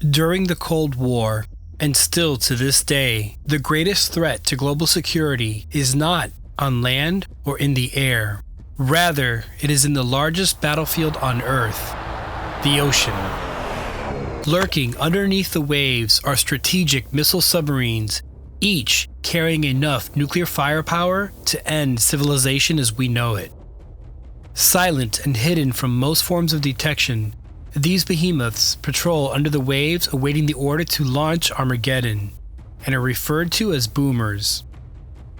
During the Cold War, and still to this day, the greatest threat to global security is not on land or in the air. Rather, it is in the largest battlefield on Earth, the ocean. Lurking underneath the waves are strategic missile submarines, each carrying enough nuclear firepower to end civilization as we know it. Silent and hidden from most forms of detection, these behemoths patrol under the waves awaiting the order to launch Armageddon, and are referred to as boomers.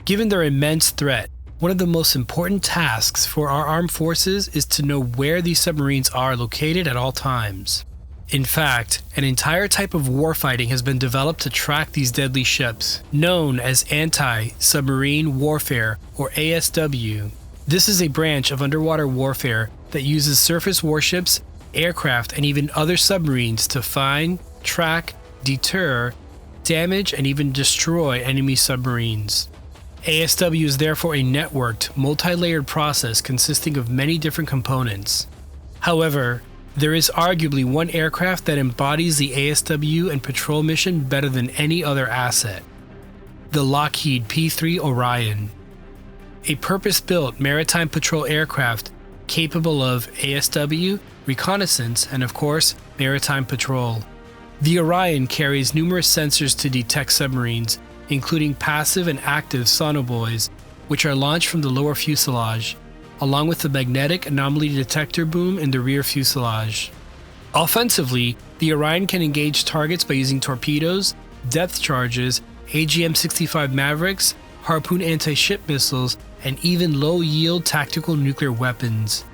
Given their immense threat, one of the most important tasks for our armed forces is to know where these submarines are located at all times. In fact, an entire type of warfighting has been developed to track these deadly ships, known as Anti-Submarine Warfare, or ASW. This is a branch of underwater warfare that uses surface warships, aircraft, and even other submarines to find, track, deter, damage, and even destroy enemy submarines. ASW is therefore a networked, multi-layered process consisting of many different components. However, there is arguably one aircraft that embodies the ASW and patrol mission better than any other asset: the Lockheed P3 Orion. A purpose-built maritime patrol aircraft capable of ASW, reconnaissance, and of course, maritime patrol. The Orion carries numerous sensors to detect submarines, including passive and active sonobuoys, which are launched from the lower fuselage, along with the magnetic anomaly detector boom in the rear fuselage. Offensively, the Orion can engage targets by using torpedoes, depth charges, AGM-65 Mavericks, Harpoon anti-ship missiles, and even low-yield tactical nuclear weapons.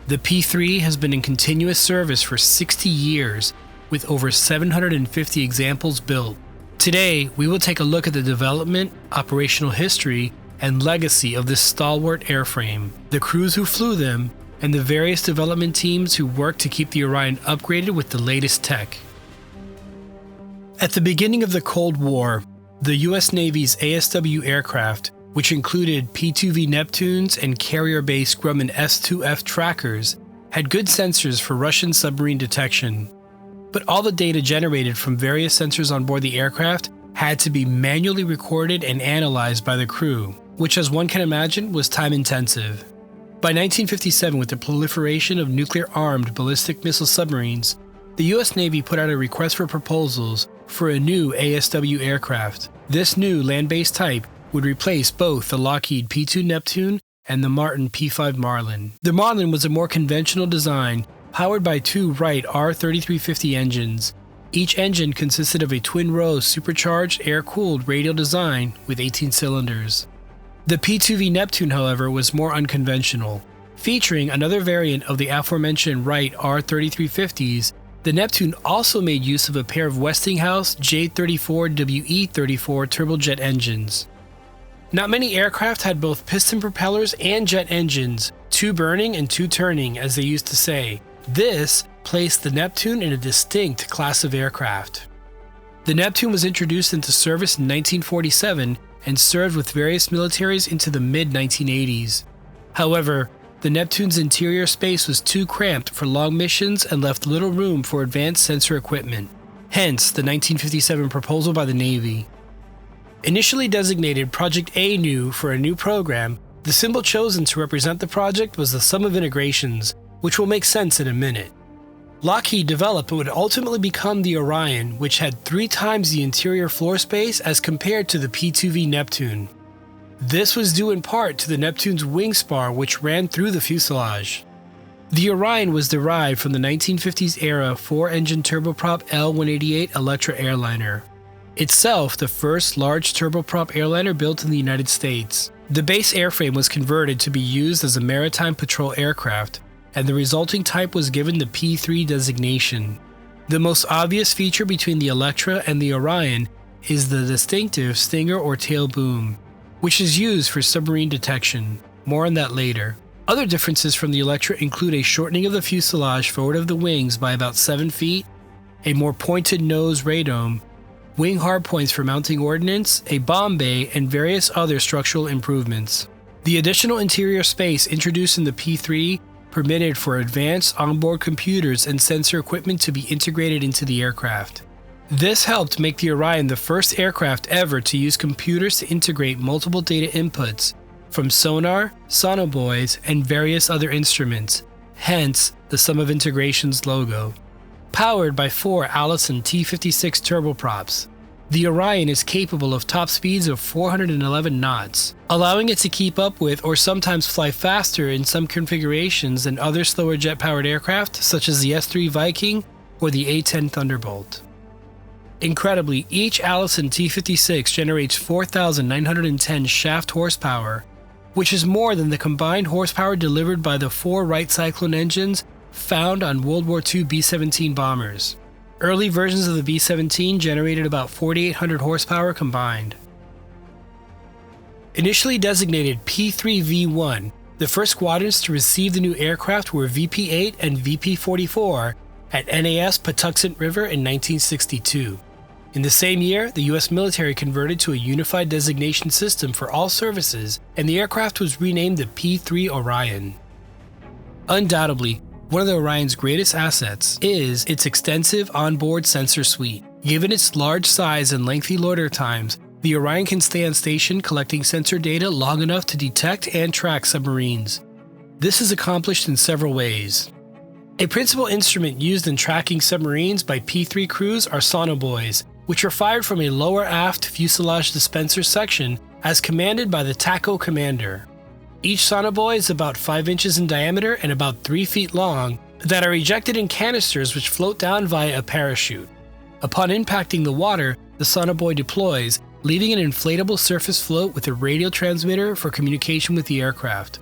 The P3 has been in continuous service for 60 years, with over 750 examples built. Today, we will take a look at the development, operational history, and legacy of this stalwart airframe, the crews who flew them, and the various development teams who worked to keep the Orion upgraded with the latest tech. At the beginning of the Cold War, the US Navy's ASW aircraft, which included P-2V Neptunes and carrier-based Grumman S-2F trackers, had good sensors for Russian submarine detection. But all the data generated from various sensors on board the aircraft had to be manually recorded and analyzed by the crew, which, as one can imagine, was time-intensive. By 1957, with the proliferation of nuclear-armed ballistic missile submarines, the US Navy put out a request for proposals for a new ASW aircraft. This new land-based type would replace both the Lockheed P-2 Neptune and the Martin P-5 Marlin. The Marlin was a more conventional design, powered by two Wright R3350 engines. Each engine consisted of a twin-row supercharged air-cooled radial design with 18 cylinders. The P-2V Neptune, however, was more unconventional. Featuring another variant of the aforementioned Wright R3350s, the Neptune also made use of a pair of Westinghouse J34WE34 turbojet engines. Not many aircraft had both piston propellers and jet engines, two burning and two turning, as they used to say. This placed the Neptune in a distinct class of aircraft. The Neptune was introduced into service in 1947 and served with various militaries into the mid-1980s. However, the Neptune's interior space was too cramped for long missions and left little room for advanced sensor equipment. Hence, the 1957 proposal by the Navy. Initially designated Project A-New for a new program, the symbol chosen to represent the project was the sum of integrations, which will make sense in a minute. Lockheed developed what would ultimately become the Orion, which had 3 times the interior floor space as compared to the P-2V Neptune. This was due in part to the Neptune's wing spar, which ran through the fuselage. The Orion was derived from the 1950s era 4-engine turboprop L-188 Electra airliner. Itself the first large turboprop airliner built in the United States. The base airframe was converted to be used as a maritime patrol aircraft, and the resulting type was given the P3 designation. The most obvious feature between the Electra and the Orion is the distinctive stinger or tail boom, which is used for submarine detection. More on that later. Other differences from the Electra include a shortening of the fuselage forward of the wings by about 7 feet, a more pointed nose radome, wing hardpoints for mounting ordnance, a bomb bay, and various other structural improvements. The additional interior space introduced in the P3 permitted for advanced onboard computers and sensor equipment to be integrated into the aircraft. This helped make the Orion the first aircraft ever to use computers to integrate multiple data inputs from sonar, sonobuoys, and various other instruments, hence the Sum of Integrations logo. Powered by 4 Allison T-56 turboprops, the Orion is capable of top speeds of 411 knots, allowing it to keep up with or sometimes fly faster in some configurations than other slower jet-powered aircraft such as the S-3 Viking or the A-10 Thunderbolt. Incredibly, each Allison T-56 generates 4,910 shaft horsepower, which is more than the combined horsepower delivered by the 4 Wright Cyclone engines found on World War II B-17 bombers. Early versions of the B-17 generated about 4,800 horsepower combined. Initially designated P-3V1, the first squadrons to receive the new aircraft were VP-8 and VP-44 at NAS Patuxent River in 1962. In the same year, the U.S. military converted to a unified designation system for all services, and the aircraft was renamed the P-3 Orion. Undoubtedly, one of the Orion's greatest assets is its extensive onboard sensor suite. Given its large size and lengthy loiter times, the Orion can stay on station collecting sensor data long enough to detect and track submarines. This is accomplished in several ways. A principal instrument used in tracking submarines by P-3 crews are sonobuoys, which are fired from a lower aft fuselage dispenser section as commanded by the TACO commander. Each sonobuoy is about 5 inches in diameter and about 3 feet long that are ejected in canisters which float down via a parachute. Upon impacting the water, the sonobuoy deploys, leaving an inflatable surface float with a radio transmitter for communication with the aircraft,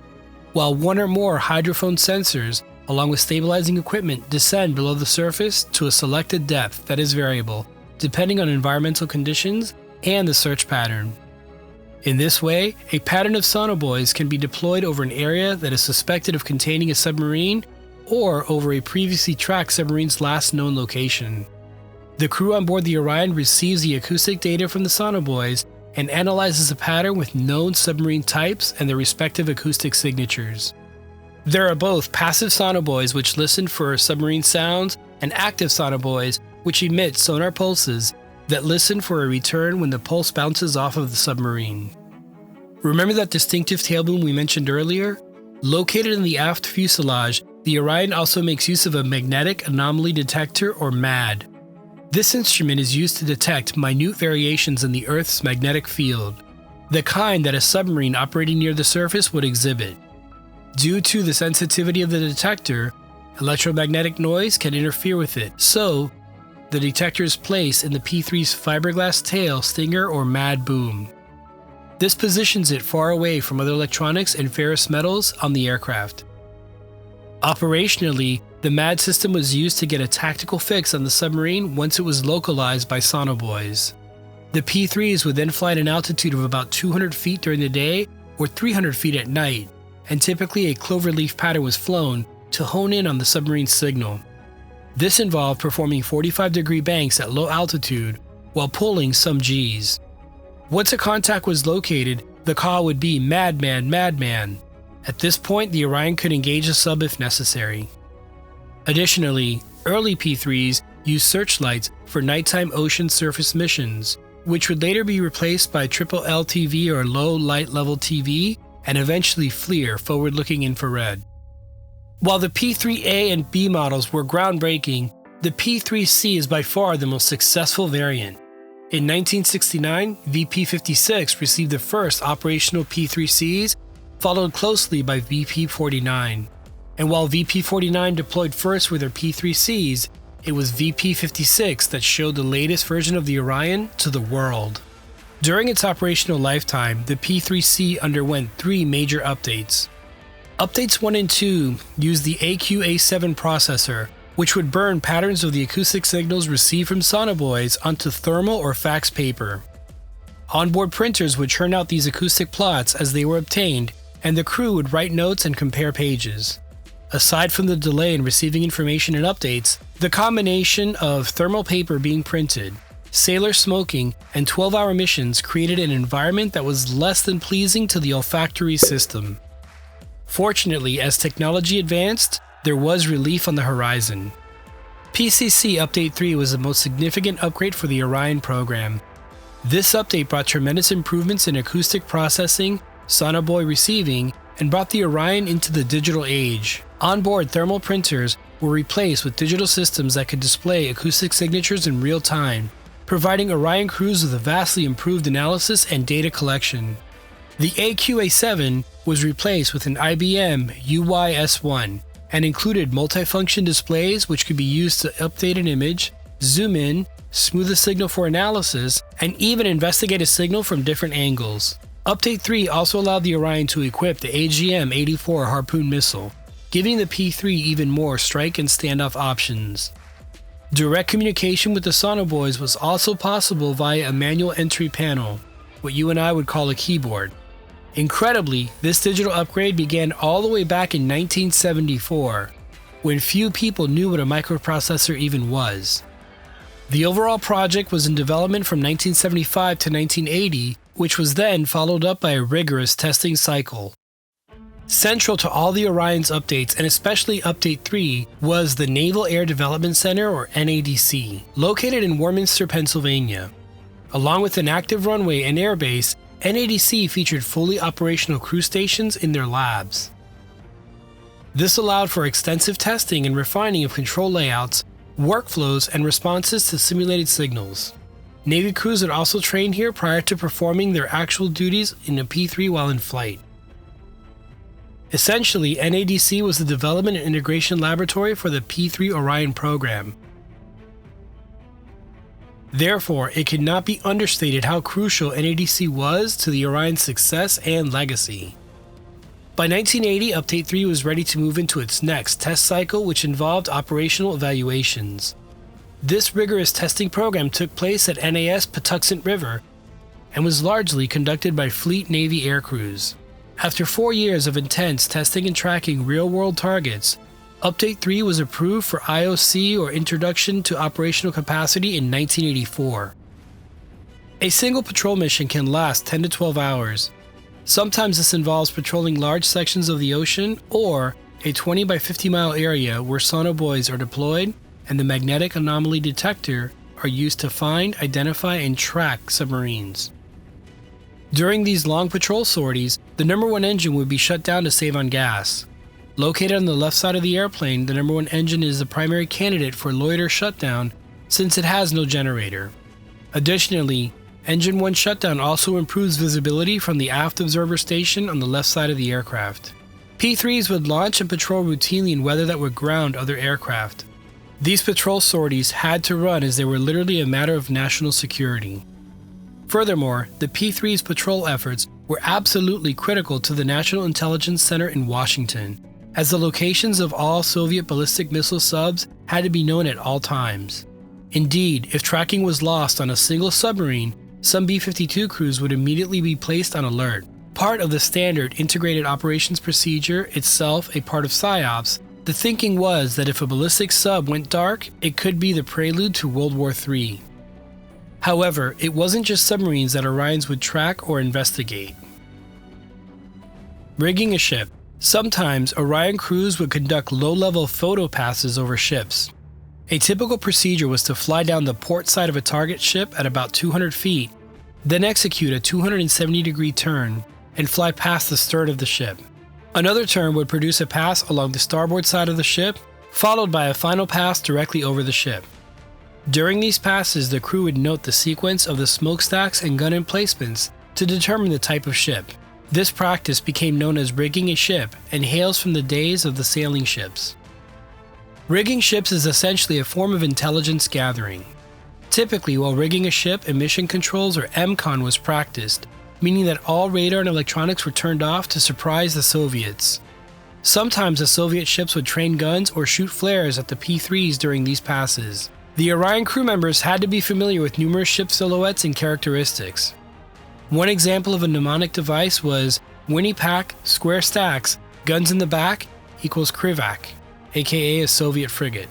while 1 or more hydrophone sensors, along with stabilizing equipment, descend below the surface to a selected depth that is variable, depending on environmental conditions and the search pattern. In this way, a pattern of sonobuoys can be deployed over an area that is suspected of containing a submarine or over a previously tracked submarine's last known location. The crew on board the Orion receives the acoustic data from the sonobuoys and analyzes the pattern with known submarine types and their respective acoustic signatures. There are both passive sonobuoys which listen for submarine sounds and active sonobuoys which emit sonar pulses that listen for a return when the pulse bounces off of the submarine. Remember that distinctive tailboom we mentioned earlier? Located in the aft fuselage, the Orion also makes use of a magnetic anomaly detector or MAD. This instrument is used to detect minute variations in the Earth's magnetic field, the kind that a submarine operating near the surface would exhibit. Due to the sensitivity of the detector, electromagnetic noise can interfere with it, so the detector is placed in the P-3's fiberglass tail stinger or MAD boom. This positions it far away from other electronics and ferrous metals on the aircraft. Operationally, the MAD system was used to get a tactical fix on the submarine once it was localized by sonobuoys. The P-3s would then fly at an altitude of about 200 feet during the day or 300 feet at night, and typically a cloverleaf pattern was flown to hone in on the submarine signal. This involved performing 45-degree banks at low altitude while pulling some Gs. Once a contact was located, the call would be "Madman, Madman." At this point, the Orion could engage a sub if necessary. Additionally, early P-3s used searchlights for nighttime ocean surface missions, which would later be replaced by triple LTV or low light level TV and eventually FLIR, forward-looking infrared. While the P-3A and B models were groundbreaking, the P-3C is by far the most successful variant. In 1969, VP-56 received the first operational P-3Cs, followed closely by VP-49. And while VP-49 deployed first with their P-3Cs, it was VP-56 that showed the latest version of the Orion to the world. During its operational lifetime, the P-3C underwent 3 major updates. Updates 1 and 2 used the AQ-A7 processor, which would burn patterns of the acoustic signals received from sonobuoys onto thermal or fax paper. Onboard printers would churn out these acoustic plots as they were obtained, and the crew would write notes and compare pages. Aside from the delay in receiving information and updates, the combination of thermal paper being printed, sailor smoking, and 12-hour missions created an environment that was less than pleasing to the olfactory system. Fortunately, as technology advanced, there was relief on the horizon. PCC Update 3 was the most significant upgrade for the Orion program. This update brought tremendous improvements in acoustic processing, sonobuoy receiving, and brought the Orion into the digital age. Onboard thermal printers were replaced with digital systems that could display acoustic signatures in real time, providing Orion crews with a vastly improved analysis and data collection. The AQA7 was replaced with an IBM UY-S1 and included multifunction displays which could be used to update an image, zoom in, smooth a signal for analysis, and even investigate a signal from different angles. Update 3 also allowed the Orion to equip the AGM-84 Harpoon missile, giving the P3 even more strike and standoff options. Direct communication with the sonobuoys was also possible via a manual entry panel, what you and I would call a keyboard. Incredibly, this digital upgrade began all the way back in 1974, when few people knew what a microprocessor even was. The overall project was in development from 1975 to 1980, which was then followed up by a rigorous testing cycle. Central to all the Orion's updates, and especially Update 3, was the Naval Air Development Center, or NADC, located in Warminster, Pennsylvania. Along with an active runway and airbase, NADC featured fully operational crew stations in their labs. This allowed for extensive testing and refining of control layouts, workflows, and responses to simulated signals. Navy crews would also train here prior to performing their actual duties in a P3 while in flight. Essentially, NADC was the development and integration laboratory for the P3 Orion program. Therefore, it cannot be understated how crucial NADC was to the Orion's success and legacy. By 1980, Update 3 was ready to move into its next test cycle, which involved operational evaluations. This rigorous testing program took place at NAS Patuxent River and was largely conducted by Fleet Navy aircrews. After 4 years of intense testing and tracking real-world targets, Update 3 was approved for IOC, or Introduction to Operational Capacity, in 1984. A single patrol mission can last 10 to 12 hours. Sometimes this involves patrolling large sections of the ocean or a 20 by 50 mile area where sonobuoys are deployed and the magnetic anomaly detector are used to find, identify, and track submarines. During these long patrol sorties, the number 1 engine would be shut down to save on gas. Located on the left side of the airplane, the number 1 engine is the primary candidate for loiter shutdown since it has no generator. Additionally, Engine 1 shutdown also improves visibility from the aft observer station on the left side of the aircraft. P3s would launch and patrol routinely in weather that would ground other aircraft. These patrol sorties had to run as they were literally a matter of national security. Furthermore, the P3's patrol efforts were absolutely critical to the National Intelligence Center in Washington, as the locations of all Soviet ballistic missile subs had to be known at all times. Indeed, if tracking was lost on a single submarine, some B-52 crews would immediately be placed on alert. Part of the standard integrated operations procedure, itself a part of PSYOPs, the thinking was that if a ballistic sub went dark, it could be the prelude to World War III. However, it wasn't just submarines that Orions would track or investigate. Rigging a ship. Sometimes Orion crews would conduct low-level photo passes over ships. A typical procedure was to fly down the port side of a target ship at about 200 feet, then execute a 270-degree turn and fly past the stern of the ship. Another turn would produce a pass along the starboard side of the ship, followed by a final pass directly over the ship. During these passes, the crew would note the sequence of the smokestacks and gun emplacements to determine the type of ship. This practice became known as rigging a ship and hails from the days of the sailing ships. Rigging ships is essentially a form of intelligence gathering. Typically, while rigging a ship, emission controls, or MCON, was practiced, meaning that all radar and electronics were turned off to surprise the Soviets. Sometimes the Soviet ships would train guns or shoot flares at the P3s during these passes. The Orion crew members had to be familiar with numerous ship silhouettes and characteristics. One example of a mnemonic device was Winnie Pack, square stacks, guns in the back equals Krivak, aka a Soviet frigate.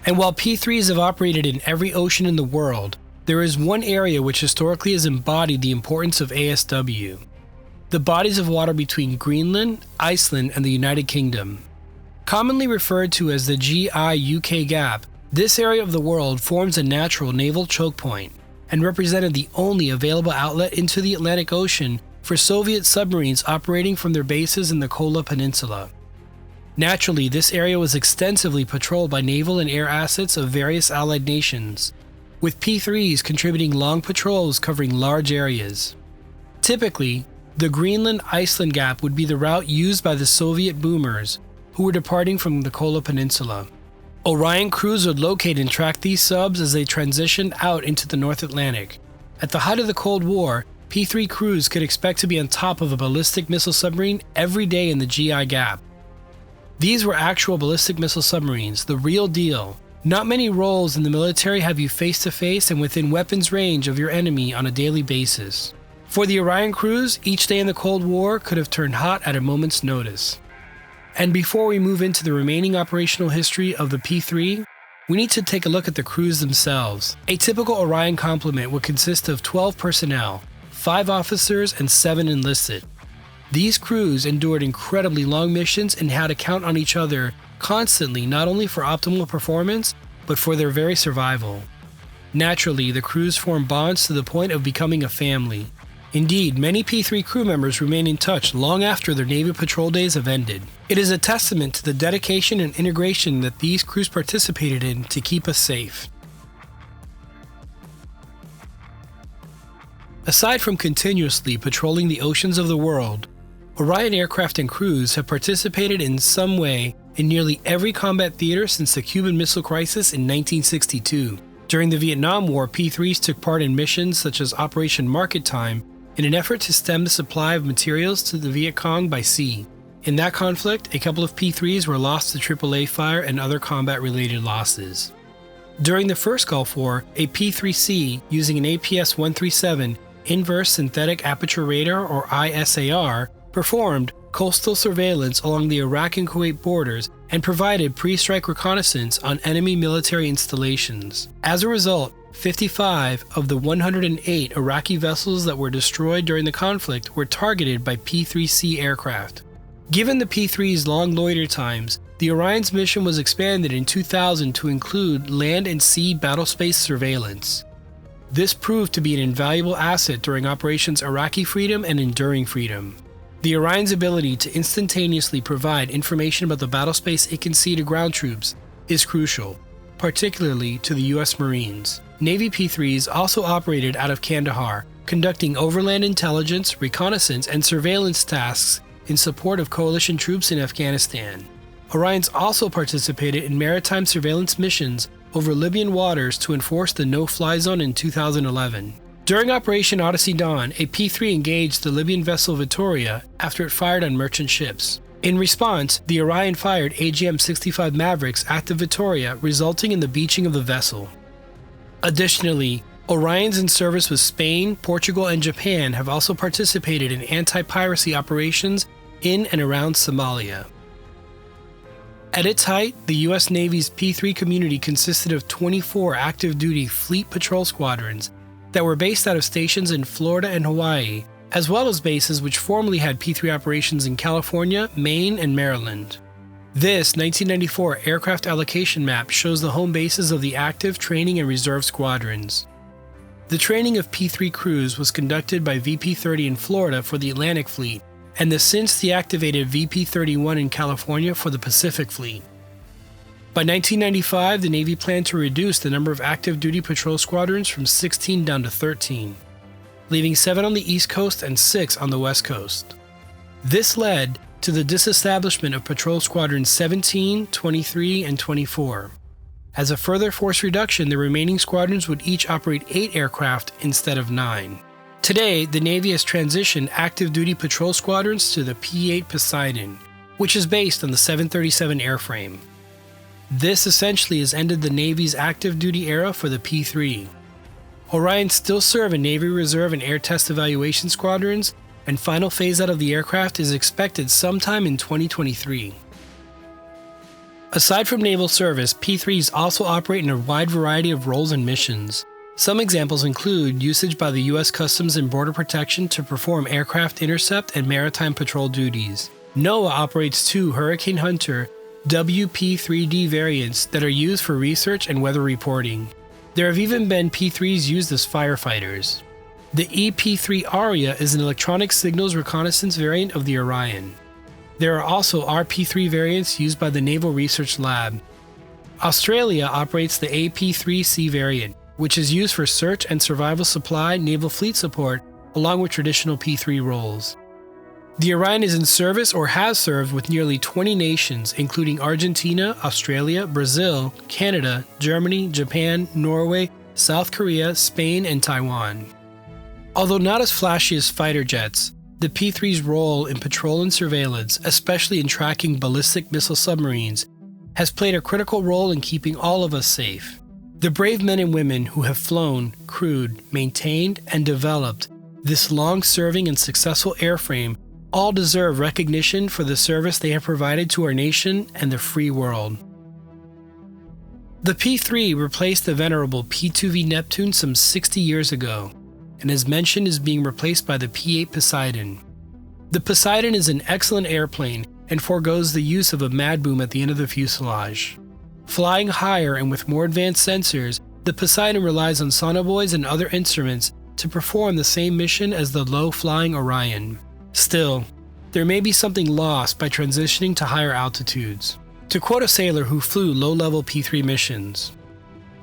And while P3s have operated in every ocean in the world, there is one area which historically has embodied the importance of ASW: the bodies of water between Greenland, Iceland, and the United Kingdom. Commonly referred to as the GI-UK gap, this area of the world forms a natural naval choke point and represented the only available outlet into the Atlantic Ocean for Soviet submarines operating from their bases in the Kola Peninsula. Naturally, this area was extensively patrolled by naval and air assets of various allied nations, with P-3s contributing long patrols covering large areas. Typically, the Greenland-Iceland gap would be the route used by the Soviet boomers, who were departing from the Kola Peninsula. Orion crews would locate and track these subs as they transitioned out into the North Atlantic. At the height of the Cold War, P-3 crews could expect to be on top of a ballistic missile submarine every day in the GI gap. These were actual ballistic missile submarines, the real deal. Not many roles in the military have you face-to-face and within weapons range of your enemy on a daily basis. For the Orion crews, each day in the Cold War could have turned hot at a moment's notice. And before we move into the remaining operational history of the P-3, we need to take a look at the crews themselves. A typical Orion complement would consist of 12 personnel, 5 officers, and 7 enlisted. These crews endured incredibly long missions and had to count on each other constantly, not only for optimal performance, but for their very survival. Naturally, the crews formed bonds to the point of becoming a family. Indeed, many P-3 crew members remain in touch long after their Navy patrol days have ended. It is a testament to the dedication and integration that these crews participated in to keep us safe. Aside from continuously patrolling the oceans of the world, Orion aircraft and crews have participated in some way in nearly every combat theater since the Cuban Missile Crisis in 1962. During the Vietnam War, P-3s took part in missions such as Operation Market Time in an effort to stem the supply of materials to the Viet Cong by sea. In that conflict, a couple of P-3s were lost to AAA fire and other combat-related losses. During the first Gulf War, a P-3C using an APS-137 Inverse Synthetic Aperture Radar or ISAR performed coastal surveillance along the Iraq and Kuwait borders and provided pre-strike reconnaissance on enemy military installations. As a result, 55 of the 108 Iraqi vessels that were destroyed during the conflict were targeted by P-3C aircraft. Given the P-3's long loiter times, the Orion's mission was expanded in 2000 to include land and sea battlespace surveillance. This proved to be an invaluable asset during Operations Iraqi Freedom and Enduring Freedom. The Orion's ability to instantaneously provide information about the battlespace it can see to ground troops is crucial, particularly to the U.S. Marines. Navy P-3s also operated out of Kandahar, conducting overland intelligence, reconnaissance, and surveillance tasks in support of coalition troops in Afghanistan. Orions also participated in maritime surveillance missions over Libyan waters to enforce the no-fly zone in 2011. During Operation Odyssey Dawn, a P-3 engaged the Libyan vessel Victoria after it fired on merchant ships. In response, the Orion fired AGM-65 Mavericks at the Victoria, resulting in the beaching of the vessel. Additionally, Orions in service with Spain, Portugal, and Japan have also participated in anti-piracy operations in and around Somalia. At its height, the U.S. Navy's P-3 community consisted of 24 active-duty fleet patrol squadrons that were based out of stations in Florida and Hawaii, as well as bases which formerly had P-3 operations in California, Maine, and Maryland. This 1994 aircraft allocation map shows the home bases of the active, training, and reserve squadrons. The training of P-3 crews was conducted by VP-30 in Florida for the Atlantic Fleet, and the since deactivated VP-31 in California for the Pacific Fleet. By 1995, the Navy planned to reduce the number of active duty patrol squadrons from 16 down to 13, leaving 7 on the East Coast and 6 on the West Coast. This led to the disestablishment of Patrol Squadrons 17, 23, and 24. As a further force reduction, the remaining squadrons would each operate 8 aircraft instead of 9. Today, the Navy has transitioned active-duty patrol squadrons to the P-8 Poseidon, which is based on the 737 airframe. This essentially has ended the Navy's active-duty era for the P-3. Orion still serve in Navy Reserve and Air Test Evaluation Squadrons, and final phase-out of the aircraft is expected sometime in 2023. Aside from naval service, P-3s also operate in a wide variety of roles and missions. Some examples include usage by the U.S. Customs and Border Protection to perform aircraft intercept and maritime patrol duties. NOAA operates 2 Hurricane Hunter WP-3D variants that are used for research and weather reporting. There have even been P-3s used as firefighters. The EP-3 Orion is an electronic signals reconnaissance variant of the Orion. There are also RP-3 variants used by the Naval Research Lab. Australia operates the AP-3C variant, which is used for search and survival supply naval fleet support along with traditional P-3 roles. The Orion is in service or has served with nearly 20 nations, including Argentina, Australia, Brazil, Canada, Germany, Japan, Norway, South Korea, Spain, and Taiwan. Although not as flashy as fighter jets, the P-3's role in patrol and surveillance, especially in tracking ballistic missile submarines, has played a critical role in keeping all of us safe. The brave men and women who have flown, crewed, maintained, and developed this long-serving and successful airframe all deserve recognition for the service they have provided to our nation and the free world. The P-3 replaced the venerable P-2V Neptune some 60 years ago, and as mentioned is being replaced by the P-8 Poseidon. The Poseidon is an excellent airplane and forgoes the use of a mad boom at the end of the fuselage. Flying higher and with more advanced sensors, the Poseidon relies on sonobuoys and other instruments to perform the same mission as the low-flying Orion. Still, there may be something lost by transitioning to higher altitudes. To quote a sailor who flew low-level P-3 missions,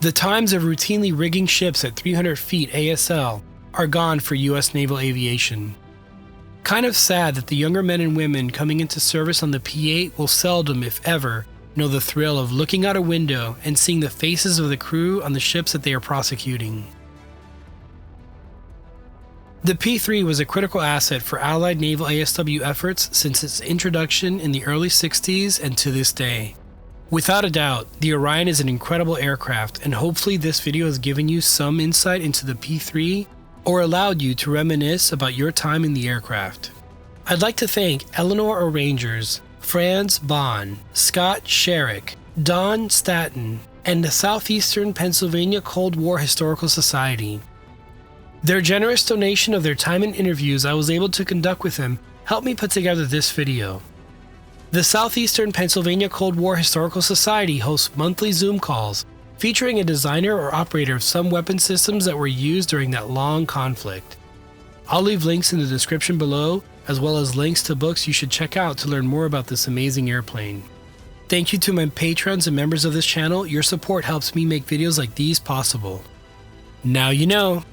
"The times of routinely rigging ships at 300 feet ASL are gone for US naval aviation." Kind of sad that the younger men and women coming into service on the P-8 will seldom, if ever, know the thrill of looking out a window and seeing the faces of the crew on the ships that they are prosecuting. The P-3 was a critical asset for Allied naval ASW efforts since its introduction in the early 60s and to this day. Without a doubt, the Orion is an incredible aircraft, and hopefully this video has given you some insight into the P-3 or allowed you to reminisce about your time in the aircraft. I'd like to thank Eleanor Arrangers, Franz Bohn, Scott Sherrick, Don Stanton, and the Southeastern Pennsylvania Cold War Historical Society. Their generous donation of their time and interviews I was able to conduct with them helped me put together this video. The Southeastern Pennsylvania Cold War Historical Society hosts monthly Zoom calls featuring a designer or operator of some weapon systems that were used during that long conflict. I'll leave links in the description below, as well as links to books you should check out to learn more about this amazing airplane. Thank you to my patrons and members of this channel. Your support helps me make videos like these possible. Now you know.